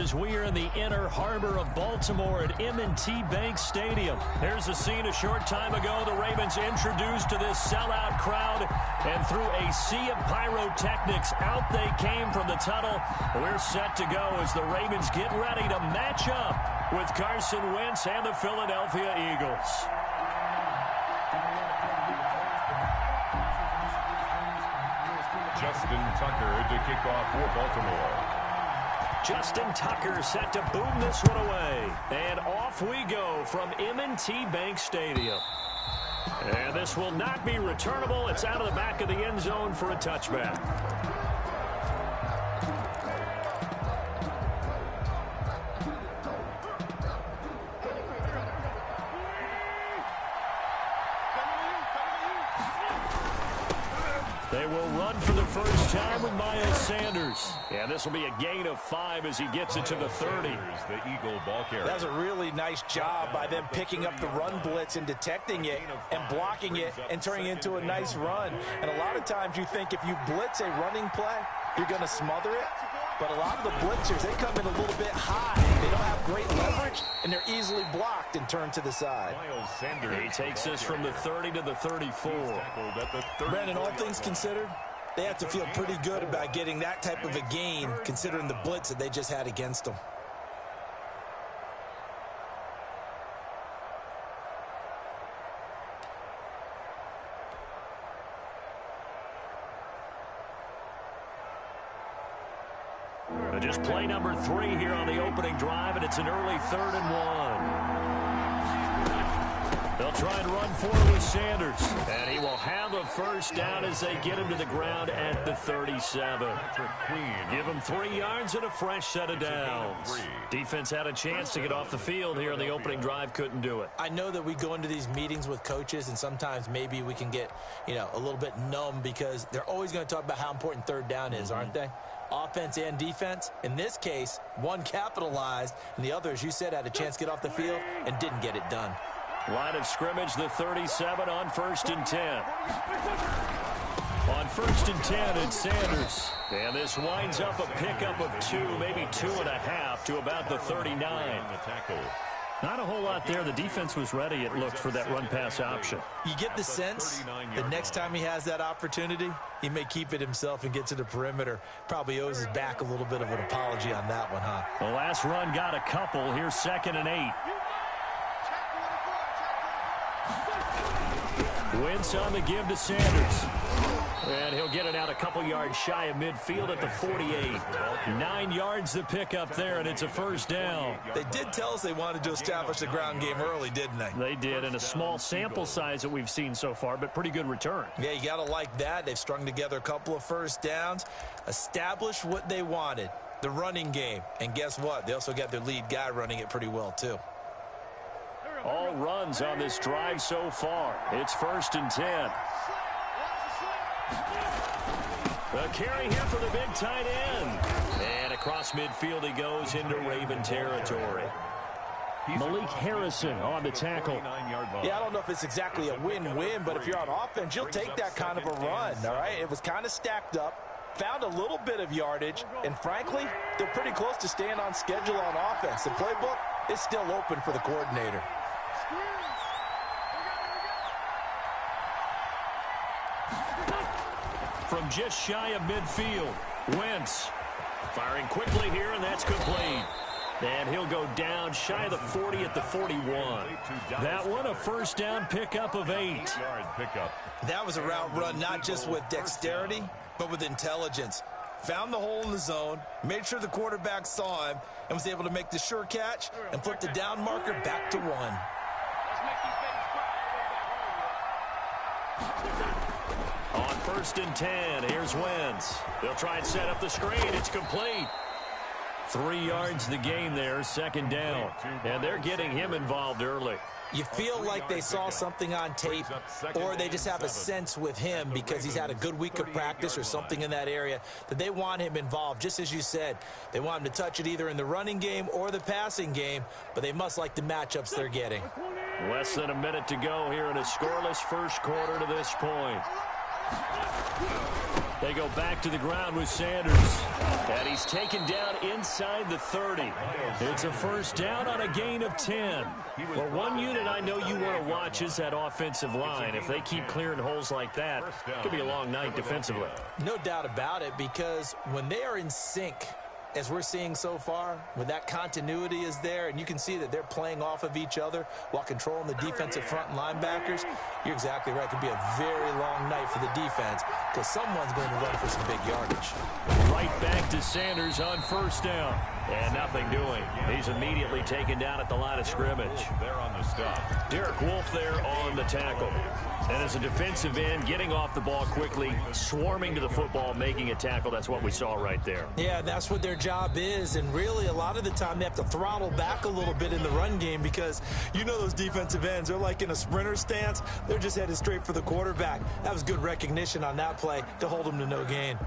as we are in the inner harbor of Baltimore at M&T Bank Stadium. Here's a scene a short time ago. The Ravens introduced to this sellout crowd, and through a sea of pyrotechnics, out they came from the tunnel. We're set to go as the Ravens get ready to match up with Carson Wentz and the Philadelphia Eagles. Justin Tucker to kick off for Baltimore. Justin Tucker set to boom this one away. And off we go from M&T Bank Stadium. And this will not be returnable. It's out of the back of the end zone for a touchback. They will run for the first time with Miles Sanders. And this will be a gain of 5 as he gets it to the 30. The Eagle ball carrier. That's a really nice job by them picking up the run blitz and detecting it and blocking it and turning it into a nice run. And a lot of times you think if you blitz a running play, you're going to smother it. But a lot of the blitzers, they come in a little bit high. They don't have great leverage, and they're easily blocked and turned to the side. He takes this from the 30 to the 34. Brandon, all things considered, they have to feel pretty good about getting that type of a gain, considering the blitz that they just had against them. Just play number 3 here on the opening drive, and it's an early 3rd and 1. They'll try and run forward with Sanders, and he will have a first down as they get him to the ground at the 37. Give him 3 yards and a fresh set of downs. Defense had a chance to get off the field here on the opening drive, couldn't do it. I know that we go into these meetings with coaches, and sometimes maybe we can get, a little bit numb because they're always going to talk about how important 3rd down is, aren't they? Offense and defense. In this case, one capitalized, and the other, as you said, had a chance to get off the field and didn't get it done. Line of scrimmage, the 37 on 1st and 10. On 1st and 10, it's Sanders. And this winds up a pickup of 2, maybe 2.5 to about the 39. Not a whole lot there. The defense was ready, it looked, for that run-pass option. You get the sense that next time he has that opportunity, he may keep it himself and get to the perimeter. Probably owes his back a little bit of an apology on that one, huh? The last run got a couple. Here's 2nd and 8. Wentz on the give to Sanders. And he'll get it out a couple yards shy of midfield at the 48. 9 yards to pick up there, and it's a first down. They did tell us they wanted to establish the ground game early, didn't they? They did, in a small sample size that we've seen so far, but pretty good return. Yeah, you got to like that. They've strung together a couple of first downs, established what they wanted, the running game. And guess what? They also got their lead guy running it pretty well, too. All runs on this drive so far. It's 1st and 10. A carry here for the big tight end. And across midfield he goes into Raven territory. Malik Harrison on the tackle. Yeah, I don't know if it's exactly a win-win, but if you're on offense, you'll take that kind of a run, all right? It was kind of stacked up, found a little bit of yardage, and frankly, they're pretty close to staying on schedule on offense. The playbook is still open for the coordinator. From just shy of midfield, Wentz firing quickly here, and that's complete. And he'll go down shy of the 40 at the 41. That one, a first down pickup of 8. That was a route run not just with dexterity, but with intelligence. Found the hole in the zone, made sure the quarterback saw him, and was able to make the sure catch and flip the down marker back to 1. On 1st and 10, here's Wentz. They'll try and set up the screen. It's complete. 3 yards the gain there, 2nd down. And they're getting him involved early. You feel like they saw something on tape, or they just have a sense with him because he's had a good week of practice or something in that area that they want him involved. Just as you said, they want him to touch it either in the running game or the passing game, but they must like the matchups they're getting. Less than a minute to go here in a scoreless first quarter to this point. They go back to the ground with Sanders. And he's taken down inside the 30. It's a first down on a gain of 10. Well, one unit I know you want to watch is that offensive line. If they keep clearing holes like that, it could be a long night defensively. No doubt about it, because when they are in sync, as we're seeing so far, when that continuity is there and you can see that they're playing off of each other while controlling the defensive front and linebackers, you're exactly right. It could be a very long night for the defense because someone's going to run for some big yardage. Right back to Sanders on first down. And nothing doing. He's immediately taken down at the line of scrimmage. There on the stop. Derek Wolfe there on the tackle. And as a defensive end, getting off the ball quickly, swarming to the football, making a tackle, that's what we saw right there. Yeah, that's what their job is. And really, a lot of the time, they have to throttle back a little bit in the run game because you know those defensive ends, they're like in a sprinter stance. They're just headed straight for the quarterback. That was good recognition on that play to hold them to no gain.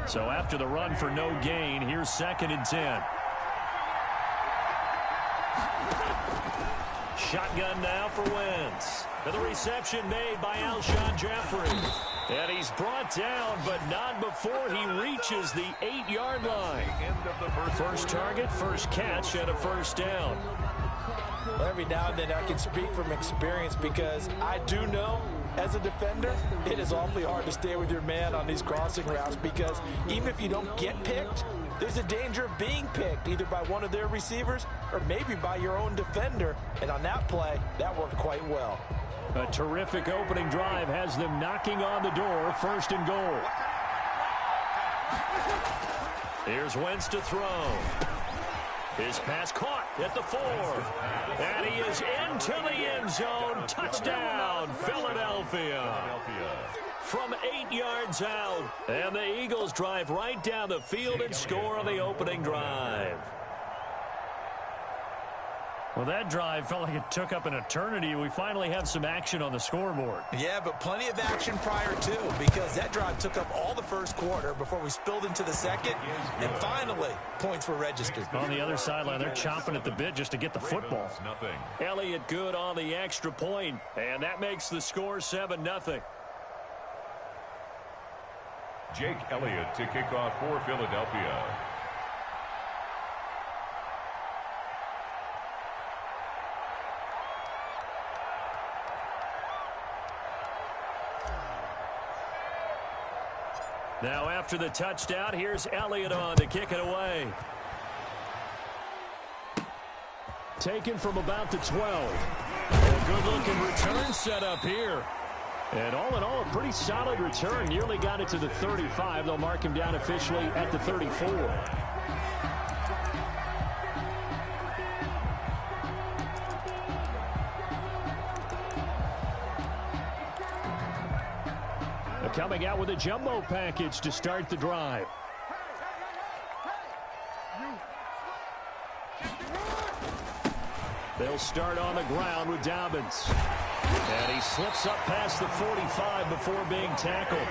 So after the run for no gain, here's 2nd and 10. Shotgun now for Wentz. And the reception made by Alshon Jeffrey. And he's brought down, but not before he reaches the 8-yard line. First target, first catch, and a first down. Well, every now and then I can speak from experience because I do know as a defender, it is awfully hard to stay with your man on these crossing routes because even if you don't get picked, there's a danger of being picked either by one of their receivers or maybe by your own defender. And on that play, that worked quite well. A terrific opening drive has them knocking on the door, 1st and goal. Here's Wentz to throw. His pass caught at the 4. And he is into the end zone. Touchdown, Philadelphia. From 8 yards out. And the Eagles drive right down the field and score on the opening drive. Well, that drive felt like it took up an eternity. We finally have some action on the scoreboard. Yeah, but plenty of action prior to, because that drive took up all the first quarter before we spilled into the second, and finally, points were registered. On the other sideline, they're chomping at the bit just to get the football. Elliott good on the extra point, and that makes the score 7-0. Jake Elliott to kick off for Philadelphia. Now after the touchdown, here's Elliott on to kick it away. Taken from about the 12. A good-looking return set up here. And all in all, a pretty solid return. Nearly got it to the 35. They'll mark him down officially at the 34. Coming out with a jumbo package to start the drive. They'll start on the ground with Dobbins. And he slips up past the 45 before being tackled.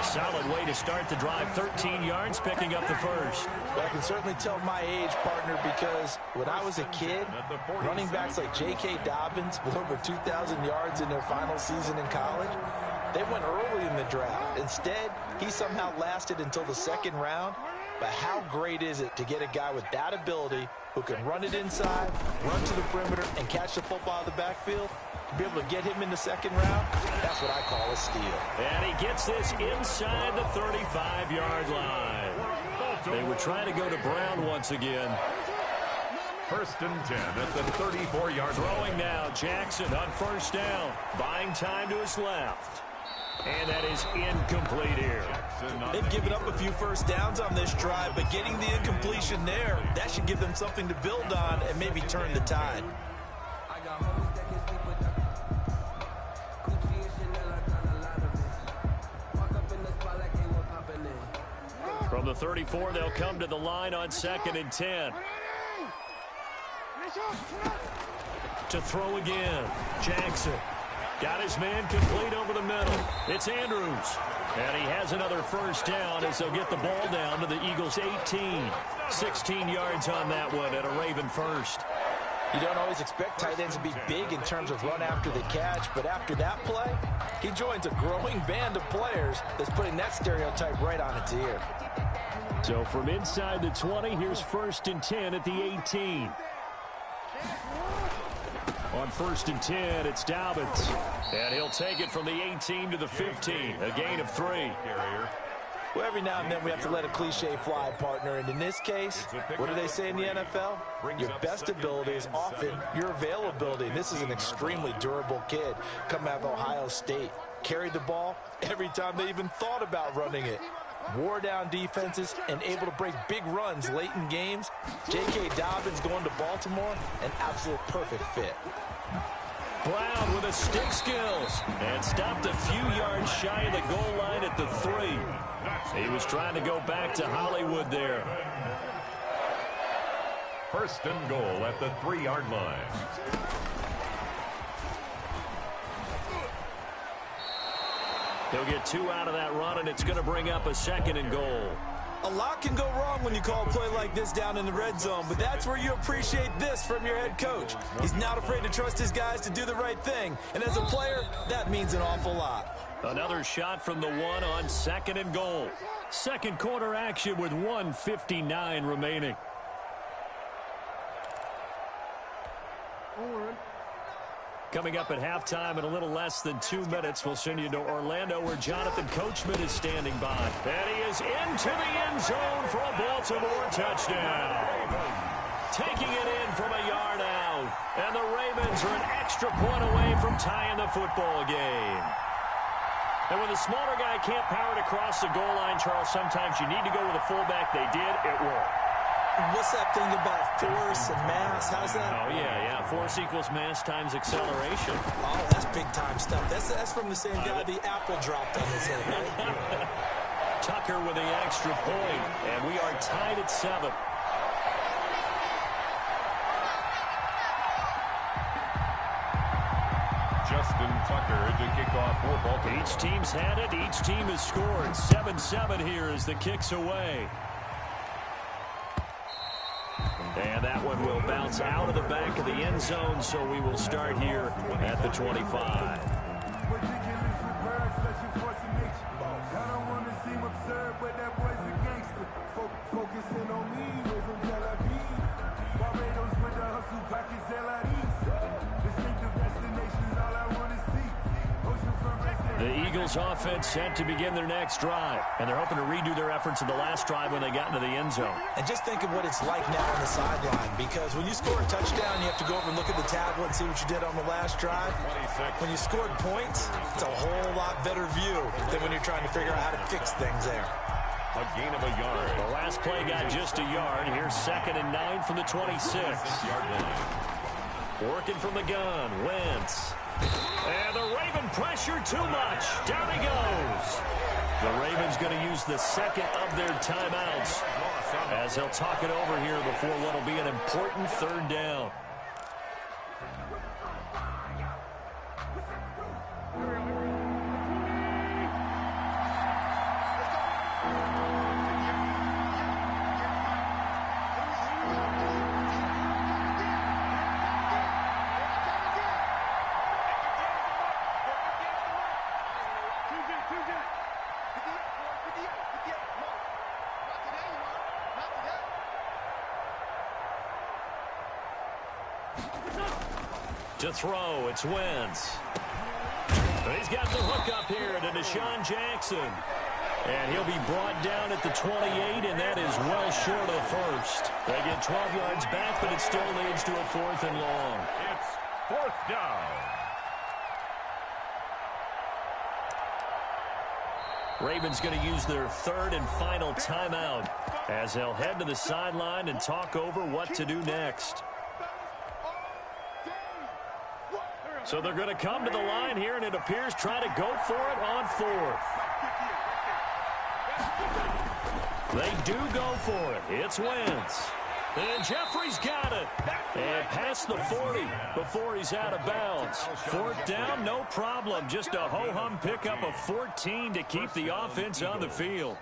Solid way to start the drive. 13 yards, picking up the first. Well, I can certainly tell my age, partner, because when I was a kid, running backs like J.K. Dobbins with over 2,000 yards in their final season in college, they went early in the draft. Instead, he somehow lasted until the 2nd round. But how great is it to get a guy with that ability who can run it inside, run to the perimeter, and catch the football out of the backfield? To be able to get him in the 2nd round, that's what I call a steal. And he gets this inside the 35-yard line. They were trying to go to Brown once again. 1st and 10 at the 34-yard line. Throwing now, Jackson on first down. Buying time to his left. And that is incomplete here. They've given up a few first downs on this drive, but getting the incompletion there, that should give them something to build on and maybe turn the tide. From the 34, they'll come to the line on 2nd and 10. To throw again, Jackson. Got his man complete over the middle. It's Andrews. And he has another first down as they'll get the ball down to the Eagles. Eagles 18. 16 yards on that one and a Raven first. You don't always expect tight ends to be big in terms of run after the catch, but after that play, he joins a growing band of players that's putting that stereotype right on its ear. So from inside the 20, here's 1st and 10 at the 18. On 1st and 10, it's Dobbins. And he'll take it from the 18 to the 15, a gain of 3. Well, every now and then we have to let a cliche fly, partner. And in this case, what do they say in the NFL? Your best ability is often your availability. And this is an extremely durable kid coming out of Ohio State. Carried the ball every time they even thought about running it. Wore down defenses and able to break big runs late in games. J.K. Dobbins going to Baltimore, an absolute perfect fit. Brown with his stick skills and stopped a few yards shy of the goal line at the 3. He was trying to go back to Hollywood there. 1st and goal at the 3-yard line. He'll get 2 out of that run, and it's going to bring up a 2nd and goal. A lot can go wrong when you call a play like this down in the red zone, but that's where you appreciate this from your head coach. He's not afraid to trust his guys to do the right thing, and as a player, that means an awful lot. Another shot from the 1 on 2nd and goal. Second quarter action with 1:59 remaining. Coming up at halftime in a little less than 2 minutes, we'll send you to Orlando where Jonathan Coachman is standing by. And he is into the end zone for a Baltimore touchdown. Taking it in from a yard out. And the Ravens are an extra point away from tying the football game. And when the smaller guy can't power it across the goal line, Charles, sometimes you need to go with a fullback. They did. It worked. What's that thing about force and mass? How's that? Oh, yeah. Force equals mass times acceleration. Oh, that's big-time stuff. That's from the same guy the apple dropped on his head, right? Tucker with the extra point, and we are tied at 7. Justin Tucker to kick off for Baltimore. Each team's had it. Each team has scored. 7-7 here as the kick's away. And that one will bounce out of the back of the end zone, so we will start here at the 25. The Eagles offense set to begin their next drive, and they're hoping to redo their efforts in the last drive when they got into the end zone. And just think of what it's like now on the sideline, because when you score a touchdown, you have to go over and look at the tablet and see what you did on the last drive. When you scored points, it's a whole lot better view than when you're trying to figure out how to fix things there. A gain of a yard. The last play got just a yard. Here's 2nd and 9 from the 26. Working from the gun, Wentz. And the Raven pressure too much. Down he goes. The Ravens going to use the 2nd of their timeouts as they'll talk it over here before what will be an important 3rd down. To throw, it's Wentz. But he's got the hook up here to Deshaun Jackson. And he'll be brought down at the 28, and that is well short of first. They get 12 yards back, but it still leads to a 4th and long. It's 4th down. Ravens going to use their 3rd and final timeout as they'll head to the sideline and talk over what to do next. So they're going to come to the line here, and it appears try to go for it on 4th. They do go for it. It's Wentz. And Jeffrey's got it. And past the 40 before he's out of bounds. 4th down, no problem. Just a ho-hum pickup of 14 to keep the offense on the field.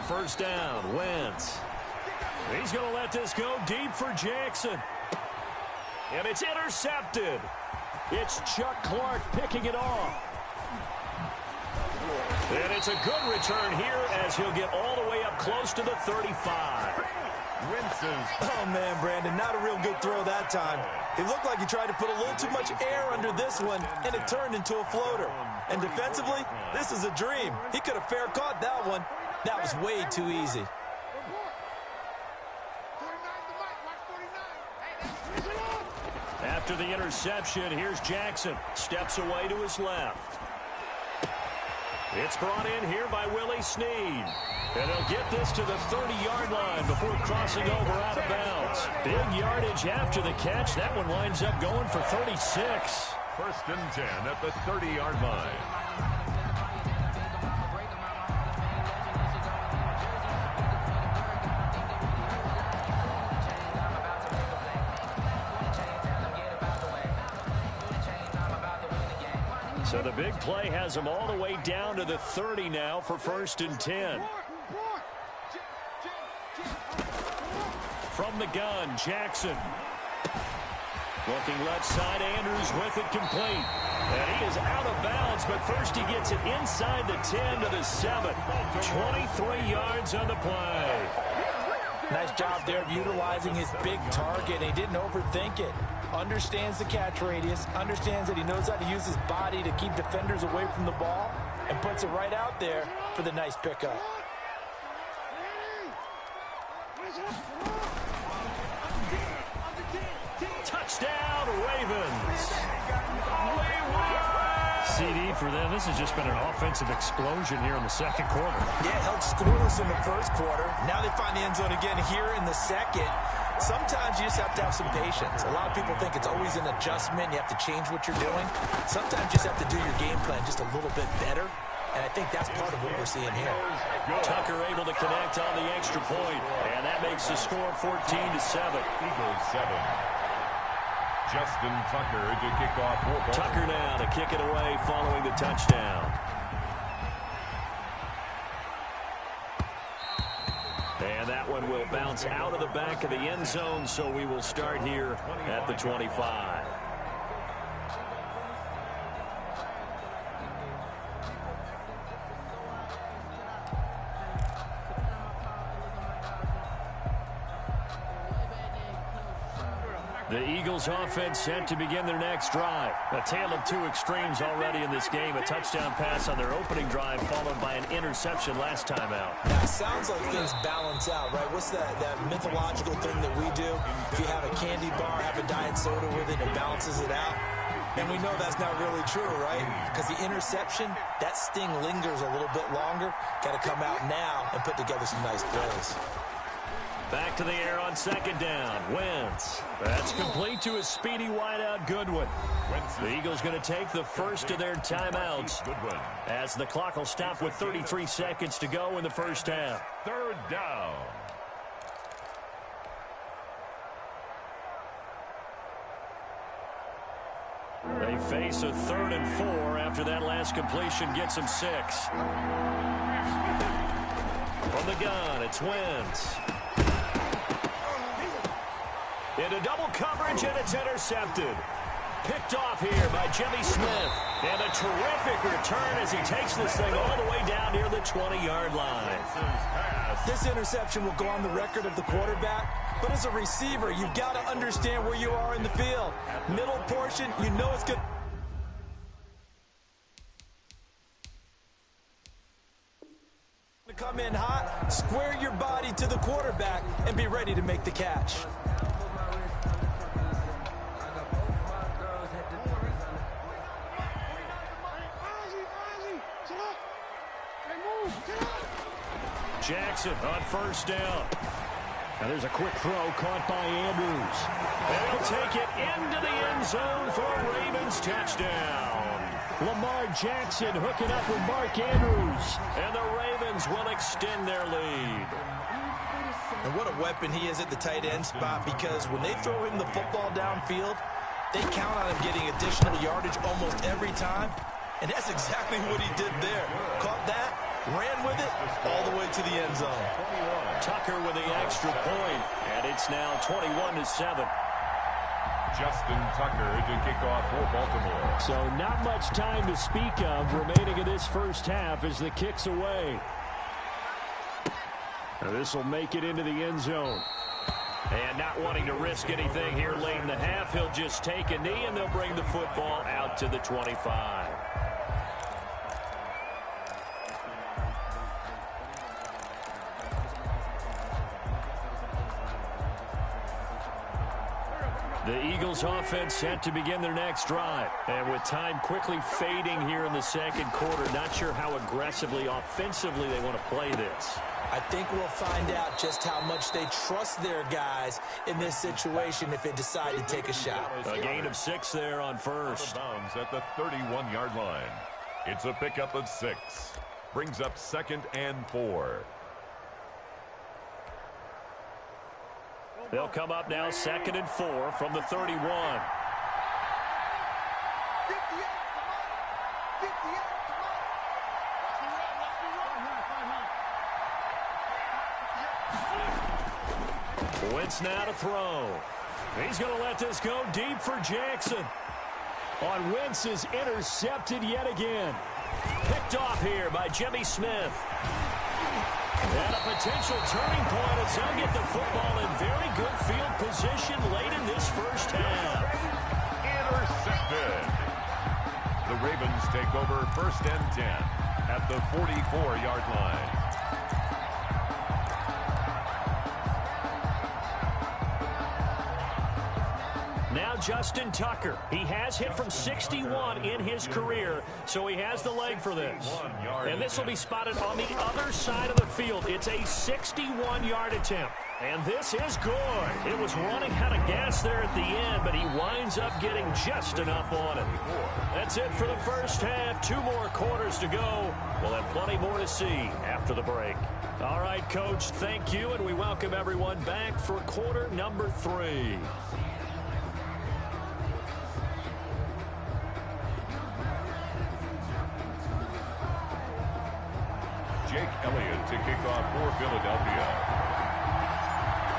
first down. Wentz. He's going to let this go deep for Jackson. And it's intercepted. It's Chuck Clark picking it off. And it's a good return here as he'll get all the way up close to the 35. Oh, man, Brandon, not a real good throw that time. It looked like he tried to put a little too much air under this one, and it turned into a floater. And defensively, this is a dream. He could have fair caught that one. That was way too easy. After the interception, here's Jackson. Steps away to his left. It's brought in here by Willie Snead. And he'll get this to the 30-yard line before crossing over out of bounds. Big yardage after the catch. That one winds up going for 36. First and 10 at the 30-yard line. So the big play has him all the way down to the 30 now for first and 10. From the gun, Jackson. Looking left side, Andrews with it complete. And he is out of bounds, but first he gets it inside the 10 to the 7. 23 yards on the play. Nice job there of utilizing his big target. He didn't overthink it. Understands the catch radius, understands that he knows how to use his body to keep defenders away from the ball, and puts it right out there for the nice pickup. Touchdown, Ravens. CD for them. This has just been an offensive explosion here in the second quarter. Yeah, held scoreless in the first quarter. Now they find the end zone again here in the second. Sometimes you just have to have some patience. A lot of people think it's always an adjustment. You have to change what you're doing. Sometimes you just have to do your game plan just a little bit better. And I think that's part of what we're seeing here. Tucker able to connect on the extra point. And that makes the score 14-7. Eagles 7. Justin Tucker to kick off. Tucker now to kick it away following the touchdown. And that one will bounce out of the back of the end zone, so we will start here at the 25. The Eagles offense set to begin their next drive. A tale of two extremes already in this game. A touchdown pass on their opening drive followed by an interception last time out. Now, it sounds like things balance out, right? What's that mythological thing that we do? If you have a candy bar, have a diet soda with it, it balances it out. And we know that's not really true, right? Because the interception, that sting lingers a little bit longer. Got to come out now and put together some nice plays. Back to the air on second down. Wentz. That's complete to a speedy wideout Goodwin. The Eagles going to take the first of their timeouts as the clock will stop with 33 seconds to go in the first half. Third down. They face a 3rd and 4 after that last completion gets them 6. From the gun, it's Wentz. Into double coverage, and it's intercepted. Picked off here by Jimmy Smith. And a terrific return as he takes this thing all the way down near the 20-yard line. This interception will go on the record of the quarterback, but as a receiver, you've got to understand where you are in the field. Middle portion, you know it's good. To come in hot, square your body to the quarterback, and be ready to make the catch. Jackson on first down. And there's a quick throw caught by Andrews. And he'll take it into the end zone for a Ravens touchdown. Lamar Jackson hooking up with Mark Andrews. And the Ravens will extend their lead. And what a weapon he is at the tight end spot, because when they throw him the football downfield, they count on him getting additional yardage almost every time. And that's exactly what he did there. Caught that ran with it all the way to the end zone. Tucker with the extra point, and it's now 21-7. Justin Tucker to kick off for Baltimore. So not much time to speak of remaining in this first half as the kick's away. This will make it into the end zone. And not wanting to risk anything here late in the half, he'll just take a knee and they'll bring the football out to the 25. The Eagles offense set to begin their next drive. And with time quickly fading here in the second quarter, not sure how aggressively, offensively they want to play this. I think we'll find out just how much they trust their guys in this situation if they decide to take a shot. A gain of 6 there on first. Bounds at the 31-yard line. It's a pickup of 6. Brings up 2nd and 4. They'll come up now 2nd and 4 from the 31. Wentz now to throw. He's going to let this go deep for Jackson. On Wentz is intercepted yet again. Picked off here by Jimmy Smith. And a potential turning point as they'll get the football in very good field position late in this first half. Intercepted. The Ravens take over 1st and 10 at the 44-yard line. Now Justin Tucker. He has hit from 61 in his career, so he has the leg for this. And this will be spotted on the other side of the field. It's a 61-yard attempt. And this is good. It was running out of gas there at the end, but he winds up getting just enough on it. That's it for the first half. 2 more quarters to go. We'll have plenty more to see after the break. All right, Coach, thank you, and we welcome everyone back for quarter number 3. Jake Elliott to kick off for Philadelphia.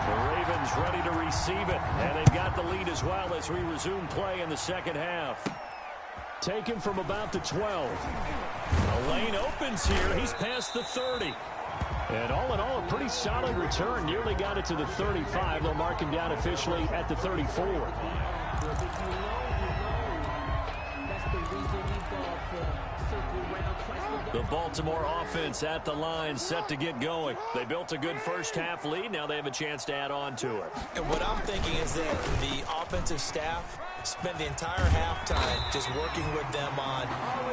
The Ravens ready to receive it, and they've got the lead as well as we resume play in the second half. Taken from about the 12. A lane opens here. He's past the 30. And all in all, a pretty solid return. Nearly got it to the 35. They'll mark him down officially at the 34. The Baltimore offense at the line, set to get going. They built a good first half lead. Now they have a chance to add on to it. And what I'm thinking is that the offensive staff spent the entire halftime just working with them on,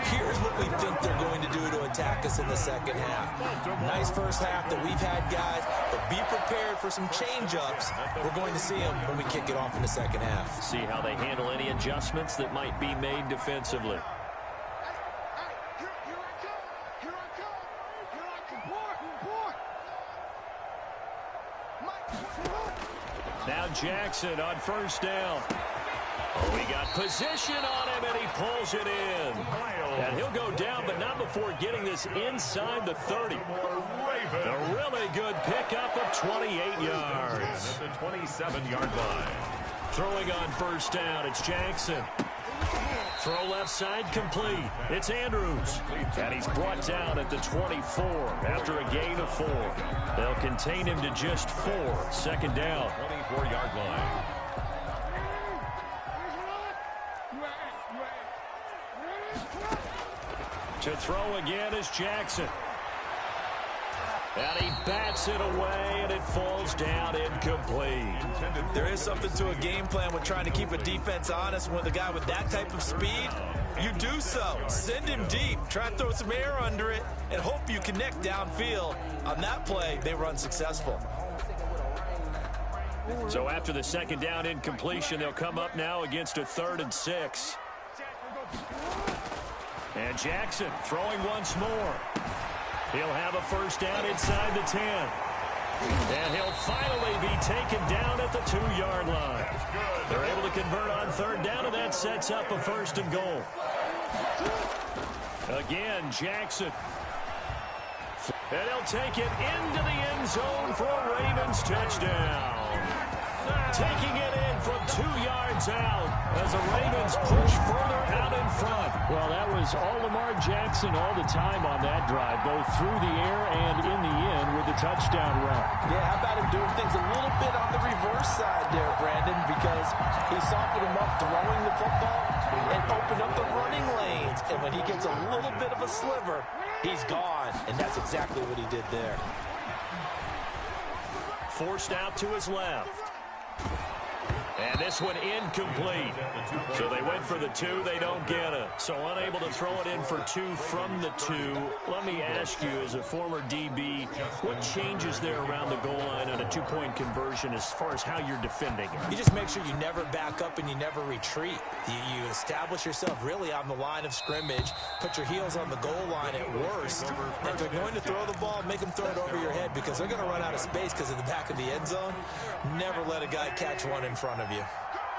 here's what we think they're going to do to attack us in the second half. Nice first half that we've had, guys, but be prepared for some change-ups. We're going to see them when we kick it off in the second half. See how they handle any adjustments that might be made defensively. Now Jackson on first down. Oh, he got position on him, and he pulls it in. And he'll go down, but not before getting this inside the 30. A really good pickup of 28 yards. At the 27-yard line. Throwing on first down, it's Jackson. Throw left side complete. It's Andrews. And he's brought down at the 24 after a gain of 4. They'll contain him to just 4. Second down. 24-yard line. To throw again is Jackson. And he bats it away, and it falls down incomplete. There is something to a game plan with trying to keep a defense honest. With a guy with that type of speed, you do so. Send him deep. Try to throw some air under it and hope you connect downfield. On that play, they were unsuccessful. So after the second down incompletion, they'll come up now against a 3rd and 6. And Jackson throwing once more. He'll have a first down inside the 10. And he'll finally be taken down at the 2-yard line. They're able to convert on 3rd down, and that sets up a 1st and goal. Again, Jackson. And he'll take it into the end zone for a Ravens touchdown. Taking it in from 2 yards out as the Ravens push further out in front. Well, that was all Lamar Jackson all the time on that drive, both through the air and in the end with the touchdown run. Yeah, how about him doing things a little bit on the reverse side there, Brandon, because he softened him up throwing the football and opened up the running lanes. And when he gets a little bit of a sliver, he's gone. And that's exactly what he did there. Forced out to his left. And this one incomplete. So they went for the 2. They don't get it. So unable to throw it in for 2 from the 2. Let me ask you, as a former DB, what changes there around the goal line on a 2-point conversion as far as how you're defending it? You just make sure you never back up and you never retreat. You establish yourself really on the line of scrimmage, put your heels on the goal line at worst. And if they're going to throw the ball, make them throw it over your head because they're going to run out of space because of the back of the end zone. Never let a guy catch one in front of you.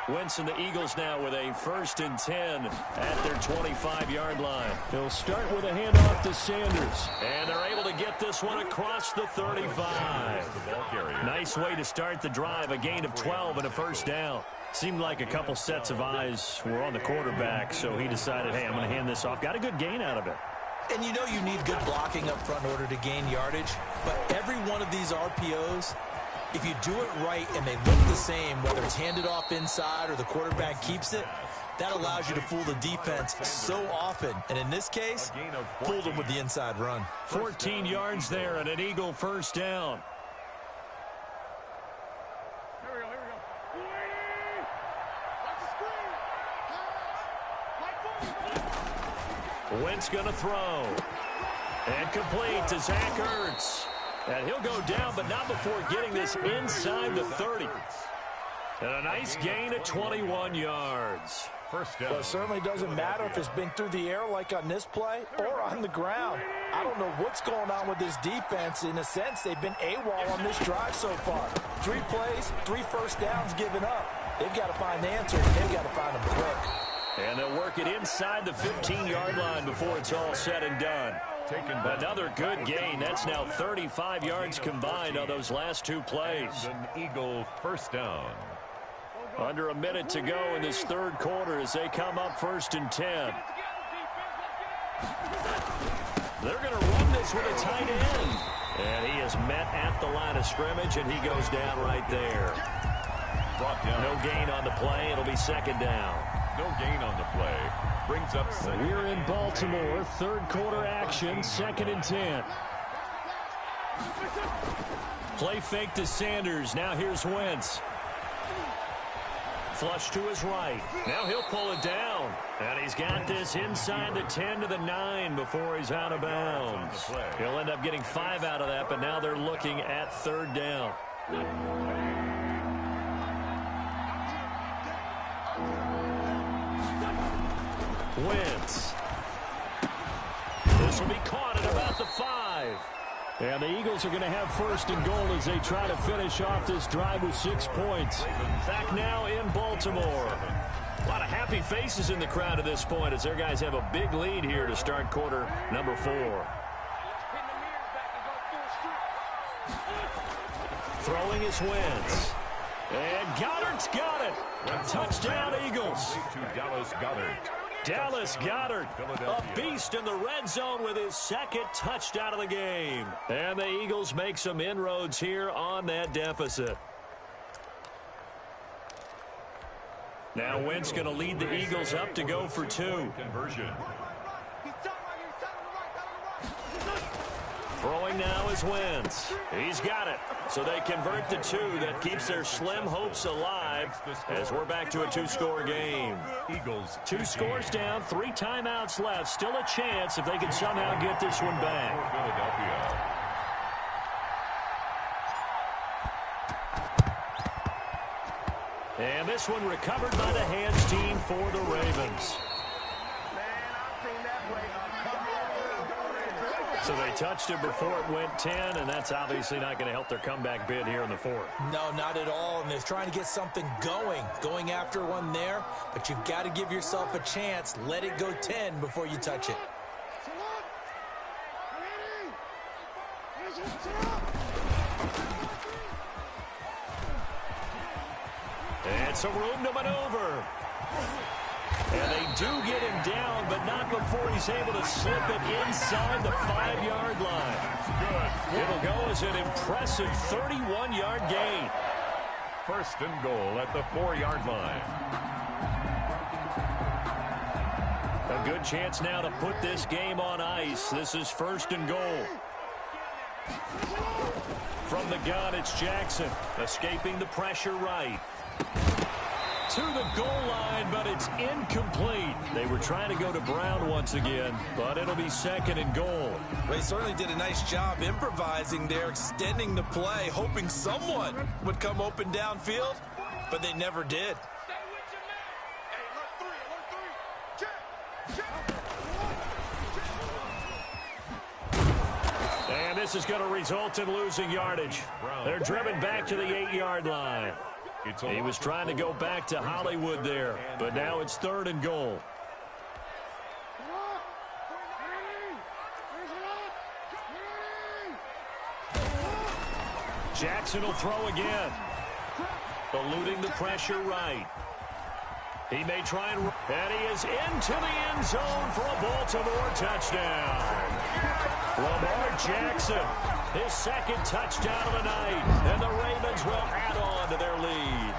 Wentz and the Eagles now with a 1st and 10 at their 25-yard line. They'll start with a handoff to Sanders. And they're able to get this one across the 35. Nice way to start the drive, a gain of 12 and a 1st down. Seemed like a couple sets of eyes were on the quarterback, so he decided, hey, I'm going to hand this off. Got a good gain out of it. And you know you need good blocking up front in order to gain yardage, but every one of these RPOs, if you do it right and they look the same, whether it's handed off inside or the quarterback keeps it, that allows you to fool the defense so often. And in this case, fooled them with the inside run. 14 yards there and an Eagle 1st down. Wentz going to throw. And complete to Zach Ertz. And he'll go down, but not before getting this inside the 30. And a nice gain of 21 yards. First down. Well, it certainly doesn't matter if it's been through the air like on this play or on the ground. I don't know what's going on with this defense. In a sense, they've been AWOL on this drive so far. 3 plays, 3 first downs given up. They've got to find the answer, and they've got to find them quick. And they'll work it inside the 15-yard line before it's all said and done. Another good gain. That's now 35 yards combined on those last 2 plays. An Eagle 1st down. Under a minute to go in this 3rd quarter as they come up 1st and 10. They're going to run this with a tight end. And he is met at the line of scrimmage, and he goes down right there. Brought down. No gain on the play. It'll be 2nd down. No gain on the play. Brings up 2nd. We're in Baltimore. 3rd quarter action. 2nd and 10. Play fake to Sanders. Now here's Wentz. Flush to his right. Now he'll pull it down. And he's got this inside the 10 to the 9 before he's out of bounds. He'll end up getting 5 out of that, but now they're looking at 3rd down. Wentz. This will be caught at about the 5. And the Eagles are going to have 1st and goal as they try to finish off this drive with 6 points. Back now in Baltimore. A lot of happy faces in the crowd at this point as their guys have a big lead here to start quarter number 4. Throwing is Wentz. And Goddard's got it. Touchdown, Eagles. To Dallas Goedert. Dallas Goedert, a beast in the red zone with his 2nd touchdown of the game. And the Eagles make some inroads here on that deficit. Now Wentz going to lead the Eagles up to go for 2. Conversion. Throwing now is Wentz. He's got it. So they convert the 2. That keeps their slim hopes alive as we're back to a 2-score game. Eagles 2 scores down, 3 timeouts left. Still a chance if they can somehow get this one back. Philadelphia. And this one recovered by the hands team for the Ravens. So they touched it before it went 10, and that's obviously not going to help their comeback bid here in the 4th. No, not at all, and they're trying to get something going after one there, but you've got to give yourself a chance. Let it go 10 before you touch it. And some room to maneuver. And they do get him down, but not before he's able to slip it inside the 5-yard line. It'll go as an impressive 31-yard gain. First and goal at the 4-yard line. A good chance now to put this game on ice. This is first and goal. From the gun, it's Jackson, escaping the pressure right. To the goal line, but it's incomplete. They were trying to go to Brown once again, but it'll be second and goal. They certainly did a nice job improvising there, extending the play, hoping someone would come open downfield, but they never did. And this is going to result in losing yardage. They're driven back to the 8-yard line. He was trying to go back to Hollywood there, but now it's third and goal. Jackson will throw again. Eluding the pressure right. He may try and he is into the end zone for a Baltimore touchdown. Lamar Jackson, his second touchdown of the night, and the Ravens will add on to their lead.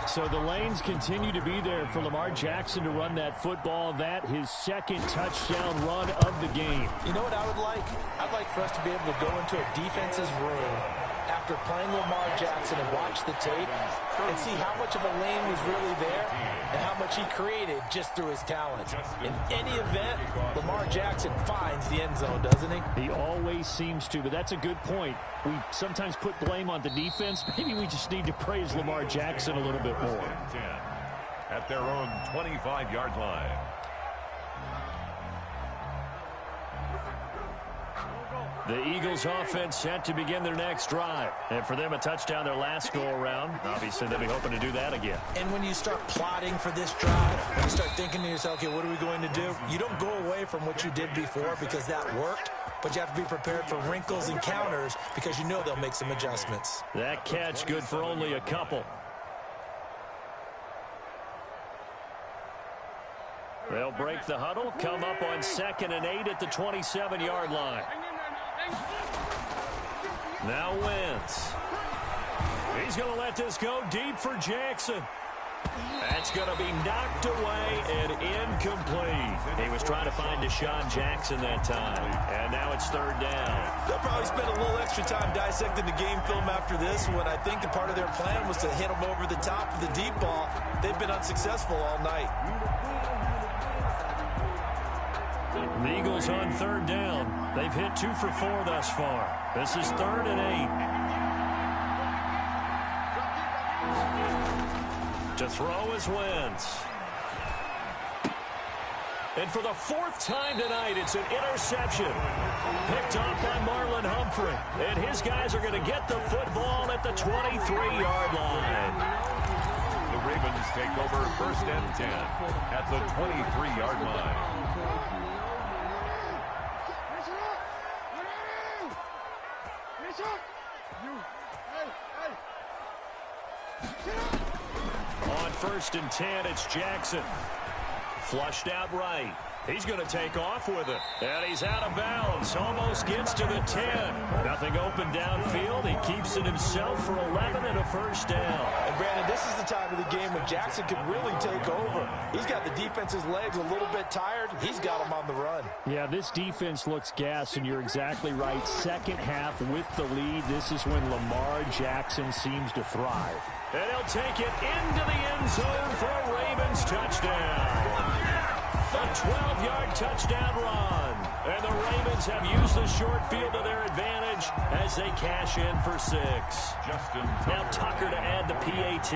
So the lanes continue to be there for Lamar Jackson to run that football. That his second touchdown run of the game. You know what I would like? I'd like for us to be able to go into a defense's room after playing Lamar Jackson and watch the tape and see how much of a lane was really there and how much he created just through his talent. In any event, Lamar Jackson finds the end zone, doesn't he? He always seems to, but that's a good point. We sometimes put blame on the defense. Maybe we just need to praise Lamar Jackson a little bit more. At their own 25-yard line. The Eagles offense set to begin their next drive. And for them, a touchdown their last go-around. Obviously, they'll be hoping to do that again. And when you start plotting for this drive, when you start thinking to yourself, okay, what are we going to do? You don't go away from what you did before because that worked, but you have to be prepared for wrinkles and counters because you know they'll make some adjustments. That catch good for only a couple. They'll break the huddle, come up on 2nd and 8 at the 27-yard line. Now Wentz. He's going to let this go deep for Jackson. That's going to be knocked away and incomplete. He was trying to find Deshaun Jackson that time. And now it's third down. They'll probably spend a little extra time dissecting the game film after this when I think the part of their plan was to hit him over the top of the deep ball. They've been unsuccessful all night. The Eagles on third down. They've hit 2 for 4 thus far. This is 3rd and 8. To throw is Wentz. And for the 4th time tonight, it's an interception. Picked off by Marlon Humphrey. And his guys are going to get the football at the 23-yard line. The Ravens take over 1st and 10 at the 23-yard line. On 1st and 10, it's Jackson. Flushed out right. He's going to take off with it. And he's out of bounds. Almost gets to the 10. Nothing open downfield. He keeps it himself for 11 and a first down. And Brandon, this is the time of the game when Jackson could really take over. He's got the defense's legs a little bit tired. He's got them on the run. Yeah, this defense looks gassed, and you're exactly right. Second half with the lead. This is when Lamar Jackson seems to thrive. And he'll take it into the end zone for a Ravens touchdown. A 12-yard touchdown run. And the Ravens have used the short field to their advantage as they cash in for 6. Now Tucker to add the PAT.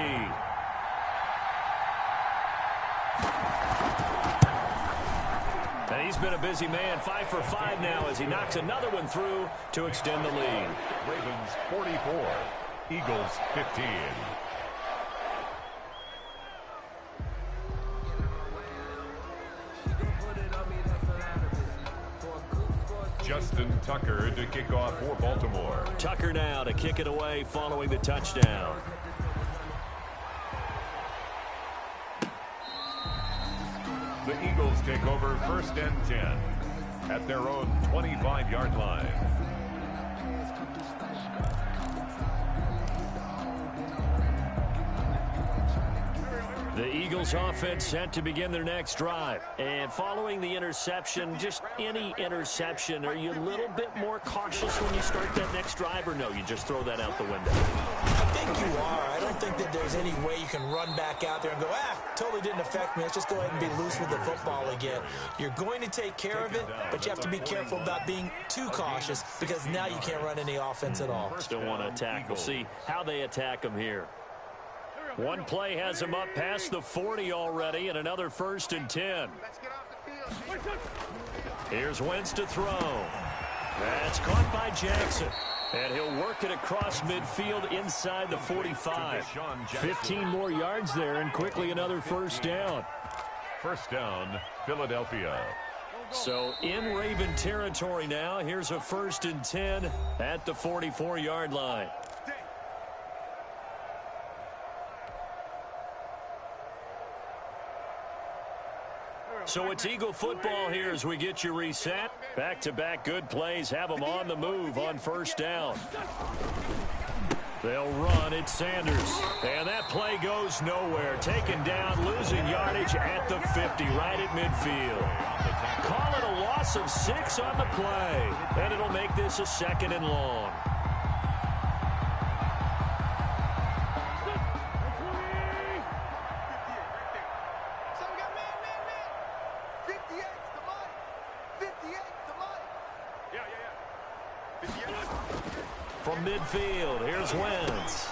And he's been a busy man, 5 for 5 now as he knocks another one through to extend the lead. Ravens 44, Eagles 15. Justin Tucker to kick off for Baltimore. Tucker now to kick it away following the touchdown. The Eagles take over 1st and 10 at their own 25-yard line. The Eagles offense set to begin their next drive. And following the interception, just any interception, are you a little bit more cautious when you start that next drive, or no, you just throw that out the window? I think you are. I don't think that there's any way you can run back out there and go, totally didn't affect me. Let's just go ahead and be loose with the football again. You're going to take care of it, but you have to be careful about being too cautious because now you can't run any offense at all. Still want to attack. We'll see how they attack them here. One play has him up past the 40 already, and another 1st and 10. Here's Wentz to throw. That's caught by Jackson. And he'll work it across midfield inside the 45. 15 more yards there, and quickly another 1st down. 1st down, Philadelphia. So in Raven territory now. Here's a 1st and 10 at the 44-yard line. So it's Eagle football here as we get you reset. Back-to-back good plays have them on the move on 1st down. They'll run. It's Sanders. And that play goes nowhere. Taken down, losing yardage at the 50, right at midfield. Call it a loss of 6 on the play. And it'll make this a 2nd and long. From midfield, here's Wentz.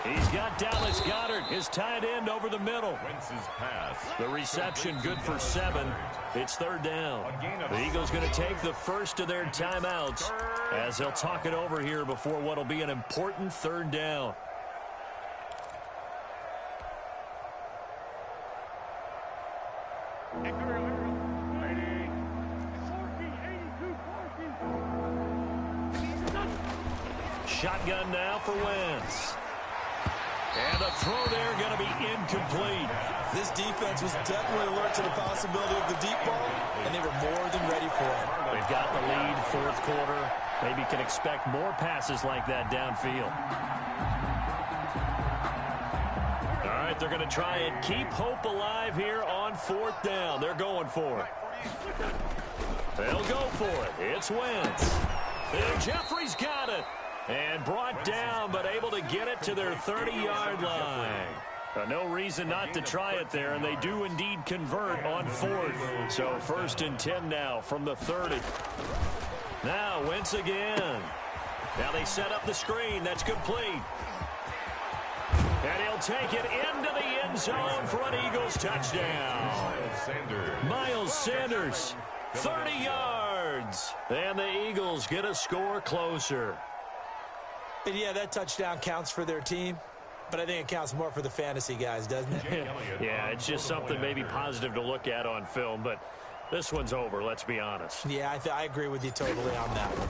He's got Dallas Goedert, his tight end, over the middle. Wentz's pass. The reception good for 7. It's 3rd down. The Eagles going to take the first of their timeouts as they'll talk it over here before what will be an important 3rd down. Shotgun now for Wentz. And the throw there going to be incomplete. This defense was definitely alert to the possibility of the deep ball, and they were more than ready for it. They've got the lead, 4th quarter. Maybe can expect more passes like that downfield. All right, they're going to try and keep hope alive here on 4th down. They're going for it. They'll go for it. It's Wentz. And Jeffrey's got it. And brought down, but able to get it to their 30-yard line. No reason not to try it there, and they do indeed convert on 4th. So 1st and 10 now from the 30. Now Wentz again. Now they set up the screen. That's complete. And he'll take it into the end zone for an Eagles touchdown. Miles Sanders, 30 yards. And the Eagles get a score closer. And yeah, that touchdown counts for their team, but I think it counts more for the fantasy guys, doesn't it? Yeah, it's just something maybe positive to look at on film, but this one's over, let's be honest. Yeah, I agree with you totally on that one.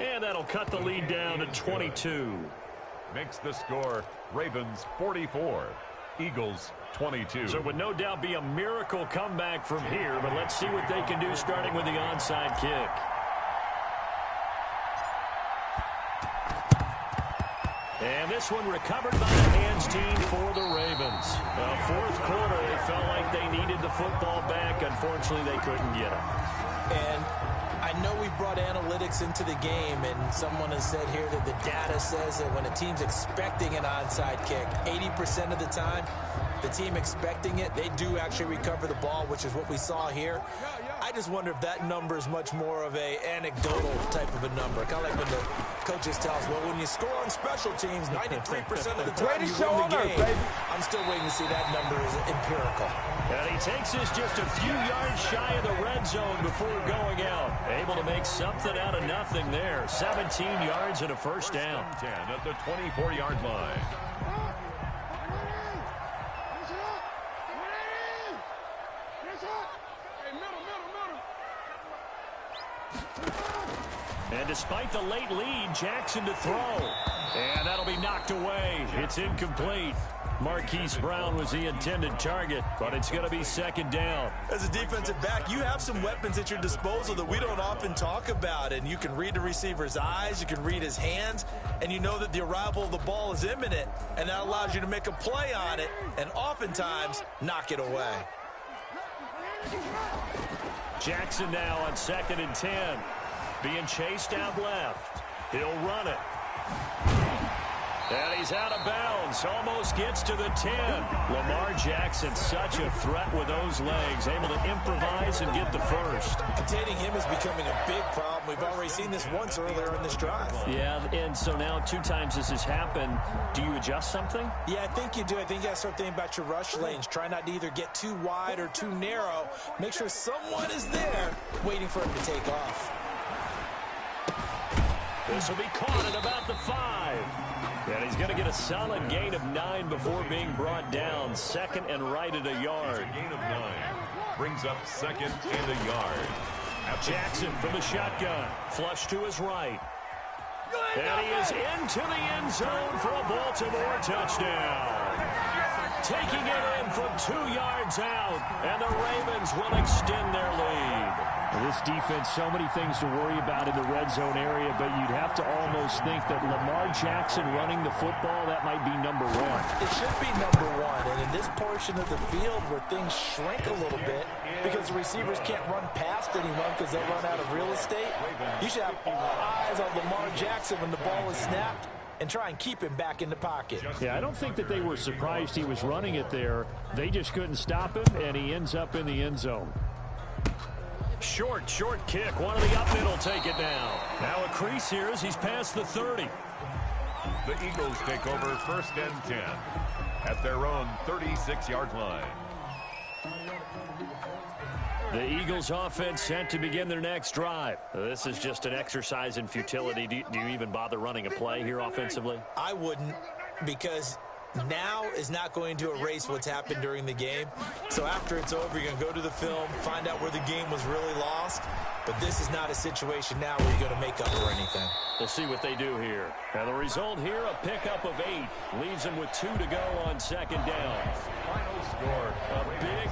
And that'll cut the lead down to 22. Makes the score Ravens 44, Eagles 22. So it would no doubt be a miracle comeback from here, but let's see what they can do starting with the onside kick. And this one recovered by the hands team for the Ravens. 4th quarter, they felt like they needed the football back. Unfortunately, they couldn't get it. And I know we brought analytics into the game, and someone has said here that the data says that when a team's expecting an onside kick, 80% of the time, the team expecting it, they do actually recover the ball, which is what we saw here. I just wonder if that number is much more of a anecdotal type of a number. Kind of like when the coaches tell us, well, when you score on special teams, 93% of the time you win the game. I'm still waiting to see that number is empirical. And he takes us just a few yards shy of the red zone before going out. Able to make something out of nothing there. 17 yards and a 1st down. 10 at the 24-yard line. And despite the late lead, Jackson to throw. And that'll be knocked away. It's incomplete. Marquise Brown was the intended target, but it's going to be second down. As a defensive back, you have some weapons at your disposal that we don't often talk about, and you can read the receiver's eyes, you can read his hands, and you know that the arrival of the ball is imminent, and that allows you to make a play on it and oftentimes knock it away. Jackson now on 2nd and 10. Being chased out left. He'll run it. And he's out of bounds. Almost gets to the 10. Lamar Jackson, such a threat with those legs. Able to improvise and get the first. Containing him is becoming a big problem. We've already seen this once earlier in this drive. Yeah, and so now 2 times this has happened. Do you adjust something? Yeah, I think you do. I think you got to start thinking about your rush lanes. Try not to either get too wide or too narrow. Make sure someone is there waiting for him to take off. This will be caught at about the 5. And he's going to get a solid gain of 9 before being brought down. 2nd and right at a yard. A gain of 9. Brings up 2nd and a yard. Jackson from the shotgun. Flush to his right. And he is into the end zone for a Baltimore touchdown. Taking it in from 2 yards out. And the Ravens will extend their lead. This defense, so many things to worry about in the red zone area, but you'd have to almost think that Lamar Jackson running the football, that might be number 1. It should be number 1, and in this portion of the field where things shrink a little bit because the receivers can't run past anyone because they'll run out of real estate, you should have eyes on Lamar Jackson when the ball is snapped and try and keep him back in the pocket. Yeah, I don't think that they were surprised he was running it there. They just couldn't stop him, and he ends up in the end zone. Short kick. One of the up middle take it down. Now a crease here as he's past the 30. The Eagles take over 1st and 10 at their own 36-yard line. The Eagles offense set to begin their next drive. This is just an exercise in futility. Do you even bother running a play here offensively? I wouldn't, because now is not going to erase what's happened during the game. So after it's over, you're going to go to the film, find out where the game was really lost. But this is not a situation now where you're going to make up for anything. We'll see what they do here. And the result here, a pickup of 8. Leaves them with 2 to go on 2nd down. Final score. A big